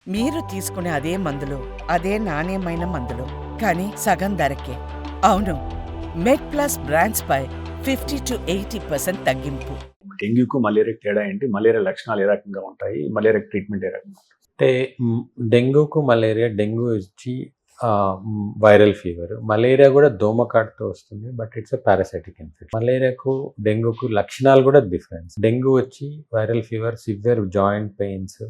మీరు తీసుకునే అదే మందులు, అదే నాణ్యమైన మందులు, కానీ సగం ధరకే. అవును, మెడ్‌ప్లస్ బ్రాండ్స్‌పై 50-80% తగ్గింపు. డెంగ్యూకు మలేరియాకి తేడా ఏంటి? మలేరియా లక్షణాలు ఏ రకంగా ఉంటాయి? మలేరియాకి ట్రీట్మెంట్ ఏ రకంగా ఉంటుంది? అంటే డెంగ్యూకు మలేరియా, డెంగ్యూ వచ్చి వైరల్ ఫీవర్. మలేరియా కూడా దోమకాటుతో వస్తుంది, but it's a parasitic infection. మలేరియాకు డెంగ్యూకు లక్షణాలు కూడా డిఫరెన్స్. డెంగ్యూ వచ్చి viral fever, severe joint pains,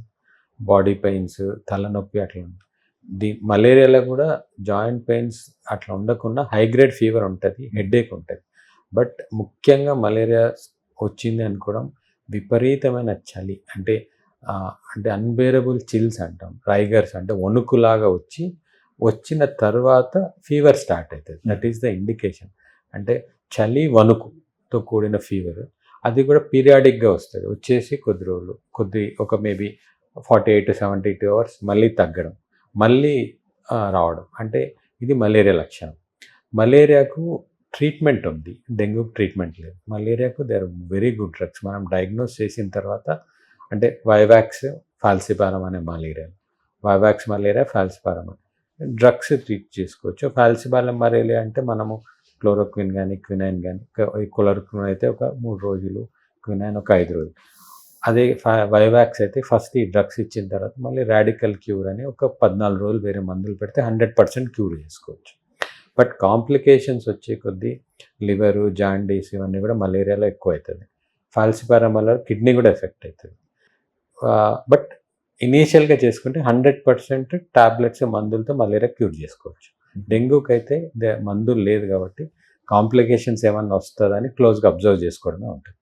body pains, తలనొప్పి అట్లా ఉంటుంది. మలేరియాలో కూడా జాయింట్ పెయిన్స్ అట్లా ఉండకుండా హై గ్రేడ్ ఫీవర్ ఉంటుంది, హెడేక్ ఉంటుంది. బట్ ముఖ్యంగా మలేరియా వచ్చింది అనుకోవడం విపరీతమైన చలి, అంటే అన్బేరబుల్ చిల్స్ అంటాం, రైగర్స్ అంటే వణుకులాగా వచ్చిన తర్వాత ఫీవర్ స్టార్ట్ అవుతుంది. That is the indication. అంటే చలి వణుకుతో కూడిన ఫీవర్, అది కూడా పీరియాడిక్గా వస్తుంది. వచ్చేసి కొద్ది రోజులు ఒక మేబీ 48 to 72 hours మళ్ళీ తగ్గడం, మళ్ళీ రావడం. అంటే ఇది మలేరియా లక్షణం. మలేరియాకు ట్రీట్మెంట్ ఉంది, డెంగ్యూకి ట్రీట్మెంట్ లేదు. మలేరియాకు they are very good drugs. మనం డయాగ్నోస్ చేసిన తర్వాత, అంటే వైవాక్స్, ఫాల్సిపారం అనే malaria, vivax malaria, falciparum drugs treat చేసుకోవచ్చు. ఫాల్సిపారం మలేరియా అంటే మనము క్లోరోక్విన్ కానీ క్వినైన్ కానీ, క్లోరోక్విన్ అయితే ఒక 3 రోజులు, క్వినైన్ ఒక 5 రోజులు. అదే వైవాక్స్ అయితే ఫస్ట్ ఈ డ్రగ్స్ ఇచ్చిన తర్వాత మళ్ళీ రాడికల్ క్యూర్ అని ఒక 14 రోజులు వేరే మందులు పెడితే 100% క్యూర్ చేసుకోవచ్చు. బట్ కాంప్లికేషన్స్ వచ్చే కొద్దీ లివరు, జాండీస్ ఇవన్నీ కూడా మలేరియాలో ఎక్కువ అవుతుంది. ఫాల్సిపారం వల్ల కిడ్నీ కూడా ఎఫెక్ట్ అవుతుంది. బట్ ఇనీషియల్గా చేసుకుంటే 100% టాబ్లెట్స్, మందులతో మలేరియా క్యూర్ చేసుకోవచ్చు. డెంగ్యూకి అయితే మందులు లేదు కాబట్టి కాంప్లికేషన్స్ ఏమన్నా వస్తుందని క్లోజ్గా అబ్జర్వ్ చేసుకోవడమే ఉంటుంది.